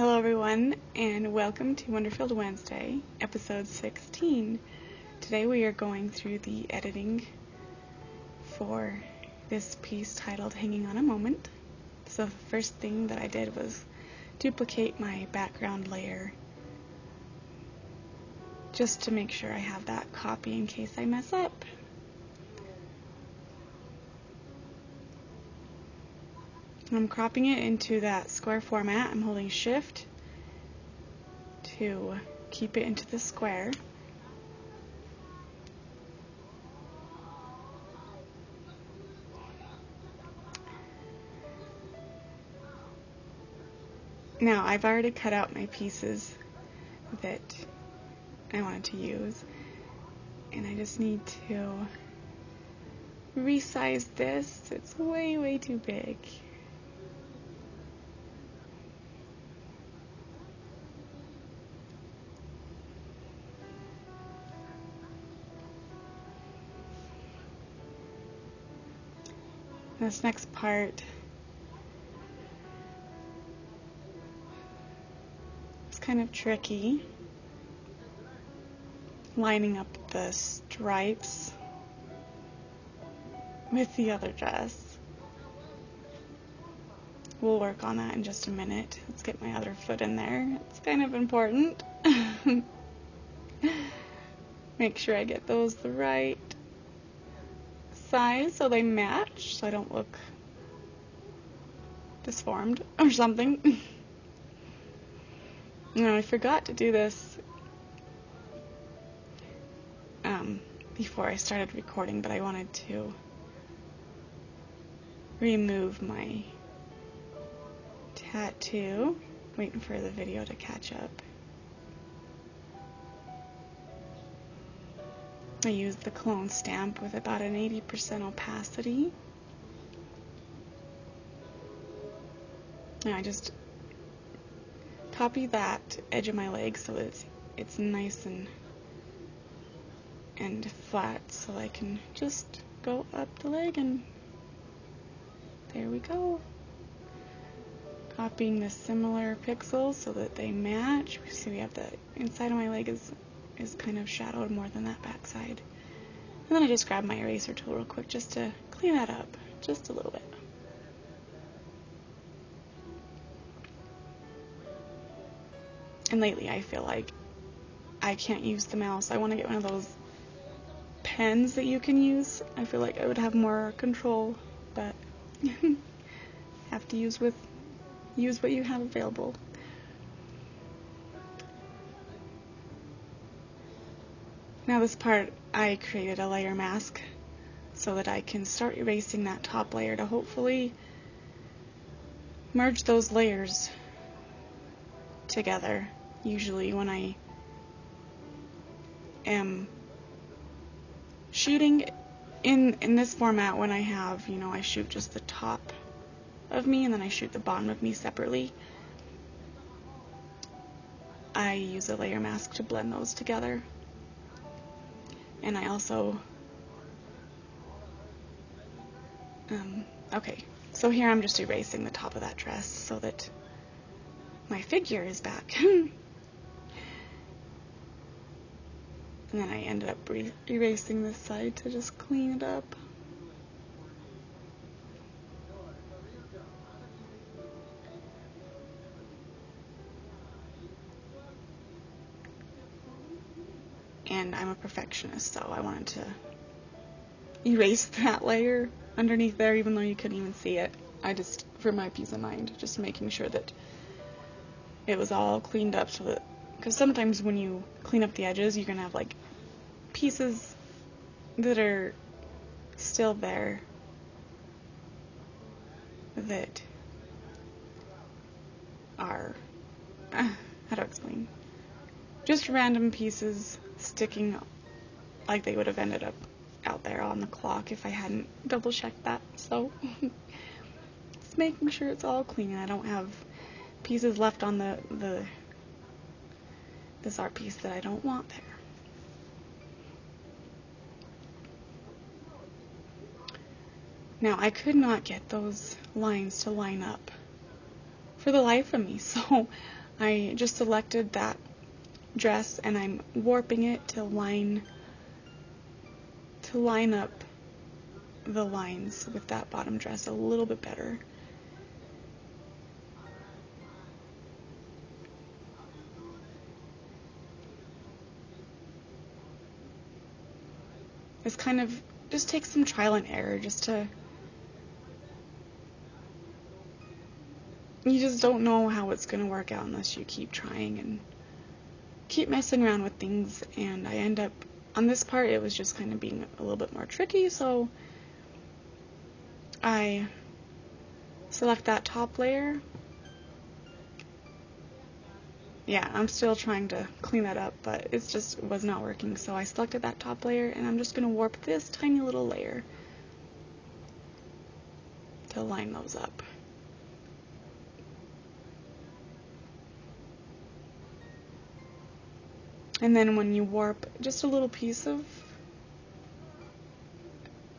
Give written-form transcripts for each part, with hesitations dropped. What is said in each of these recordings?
Hello everyone, and welcome to Wonderfilled Wednesday, episode 16. Today we are going through the editing for this piece titled Hanging on a Moment. So the first thing that I did was duplicate my background layer just to make sure I have that copy in case I mess up. I'm cropping it into that square format. I'm holding shift to keep it into the square. Now I've already cut out my pieces that I wanted to use, and I just need to resize this. It's way too big. This next part is kind of tricky, lining up the stripes with the other dress. We'll work on that in just a minute. Let's get my other foot in there. It's kind of important. Make sure I get those the right size so they match, so I don't look disformed or something. Now, I forgot to do this before I started recording, but I wanted to remove my tattoo. Waiting for the video to catch up. I used the clone stamp with about an 80% opacity. And I just copy that edge of my leg so that it's nice and flat, so I can just go up the leg, and there we go. Copying the similar pixels so that they match. See, we have the inside of my leg is kind of shadowed more than that back side. And then I just grab my eraser tool real quick just to clean that up just a little bit. And lately I feel like I can't use the mouse. I want to get one of those pens that you can use. I feel like I would have more control, but have to use what you have available. Now this part, I created a layer mask so that I can start erasing that top layer to hopefully merge those layers together. Usually when I am shooting in this format, when I have, I shoot just the top of me and then I shoot the bottom of me separately, I use a layer mask to blend those together. And I also okay, so here I'm just erasing the top of that dress so that my figure is back. And then I ended up erasing this side to just clean it up. And I'm a perfectionist, so I wanted to erase that layer underneath there, even though you couldn't even see it. I just, for my peace of mind, just making sure that it was all cleaned up, so that, because sometimes when you clean up the edges, you're gonna have like pieces that are still there that are, how to explain, just random pieces sticking like they would have ended up out there on the clock if I hadn't double checked that. So just making sure it's all clean and I don't have pieces left on this art piece that I don't want there. Now I could not get those lines to line up for the life of me, so I just selected that dress and I'm warping it to line up the lines with that bottom dress a little bit better. It's kind of just takes some trial and error you just don't know how it's going to work out unless you keep trying and keep messing around with things. And I end up, on this part, it was just kind of being a little bit more tricky, so I select that top layer. Yeah, I'm still trying to clean that up, but it just was not working, so I selected that top layer, and I'm just going to warp this tiny little layer to line those up. And then when you warp just a little piece of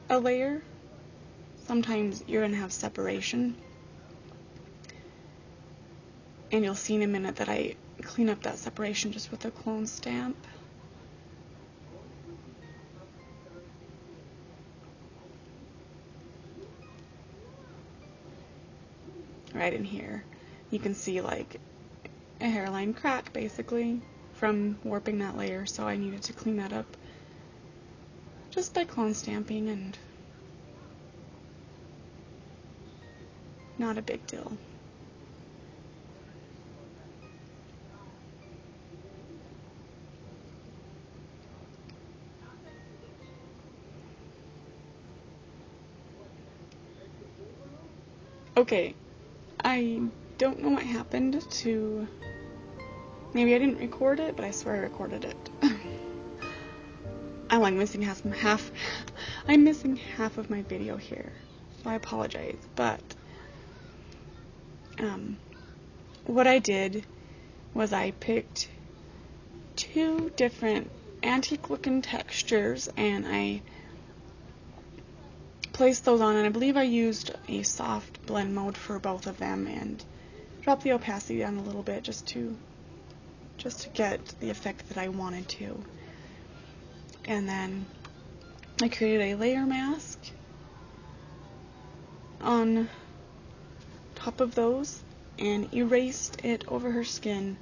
a layer, sometimes you're going to have separation. And you'll see in a minute that I clean up that separation just with a clone stamp. Right in here. You can see like a hairline crack basically from warping that layer, so I needed to clean that up just by clone stamping, and not a big deal. Okay, I don't know what happened to, maybe I didn't record it, but I swear I recorded it. I'm like missing I'm missing half of my video here, so I apologize, but what I did was I picked two different antique looking textures and I placed those on, and I believe I used a soft blend mode for both of them and dropped the opacity down a little bit just to get the effect that I wanted to. And then I created a layer mask on top of those and erased it over her skin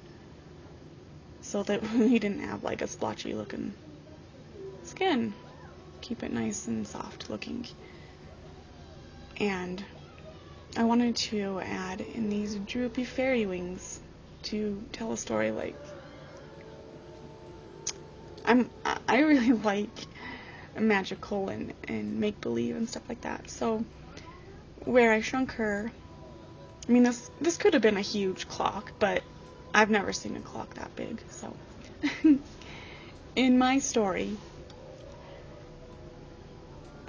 so that we didn't have like a splotchy looking skin. Keep it nice and soft looking. And I wanted to add in these droopy fairy wings to tell a story. Like, I really like magical and make-believe and stuff like that. So where I shrunk her, I mean, this could have been a huge clock, but I've never seen a clock that big. So in my story,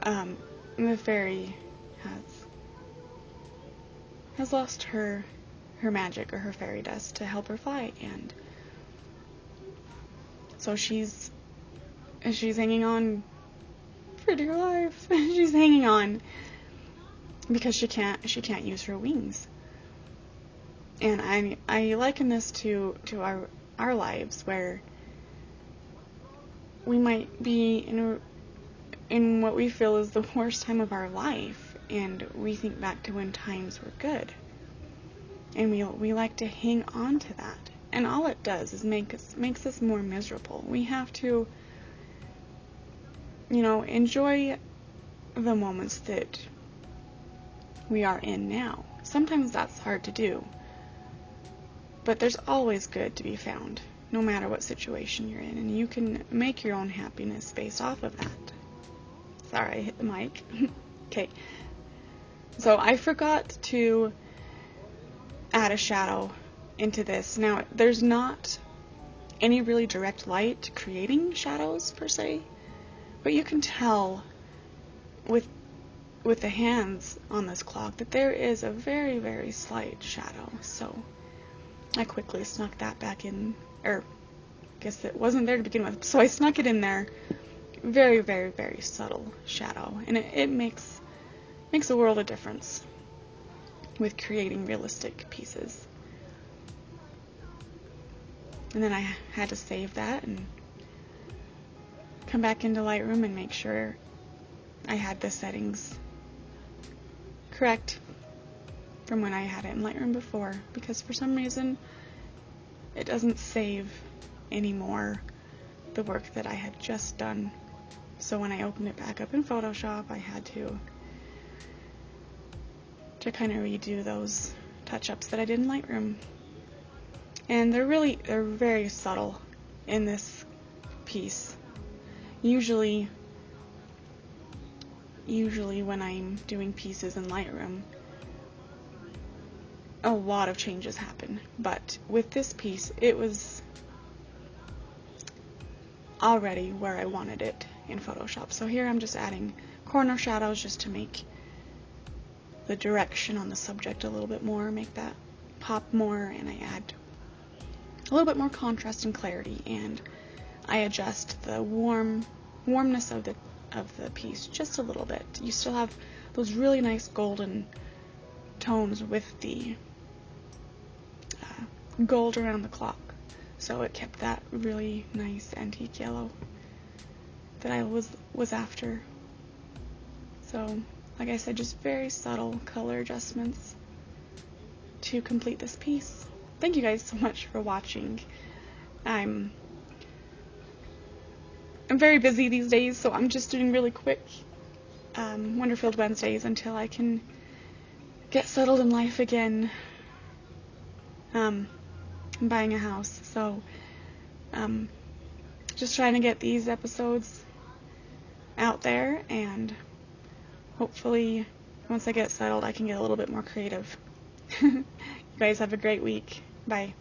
the fairy has lost her magic or her fairy dust to help her fly, and so she's hanging on for dear life. She's hanging on because she can't use her wings. And I liken this to our lives, where we might be in what we feel is the worst time of our life, and we think back to when times were good, and we like to hang on to that, and all it does is makes us more miserable. We have to, enjoy the moments that we are in now. Sometimes that's hard to do, but there's always good to be found, no matter what situation you're in, and you can make your own happiness based off of that. Sorry, I hit the mic. Okay. So I forgot to add a shadow into this. Now, there's not any really direct light creating shadows per se, but you can tell with the hands on this clock that there is a very, very slight shadow. So I quickly snuck that back in, or I guess it wasn't there to begin with, so I snuck it in there. Very, very, very subtle shadow, and it makes a world of difference with creating realistic pieces. And then I had to save that and come back into Lightroom and make sure I had the settings correct from when I had it in Lightroom before, because for some reason it doesn't save anymore the work that I had just done. So when I opened it back up in Photoshop, I had to kind of redo those touch-ups that I did in Lightroom. And they're very subtle in this piece. Usually when I'm doing pieces in Lightroom, a lot of changes happen. But with this piece, it was already where I wanted it in Photoshop. So here I'm just adding corner shadows just to make the direction on the subject a little bit more, make that pop more, and I add a little bit more contrast and clarity, and I adjust the warmness of the piece just a little bit. You still have those really nice golden tones with the gold around the clock, so it kept that really nice antique yellow that I was after. So, like I said, just very subtle color adjustments to complete this piece. Thank you guys so much for watching. I'm very busy these days, so I'm just doing really quick Wonderfilled Wednesdays until I can get settled in life again. I'm buying a house, so just trying to get these episodes out there, and hopefully once I get settled I can get a little bit more creative. You guys have a great week. Bye.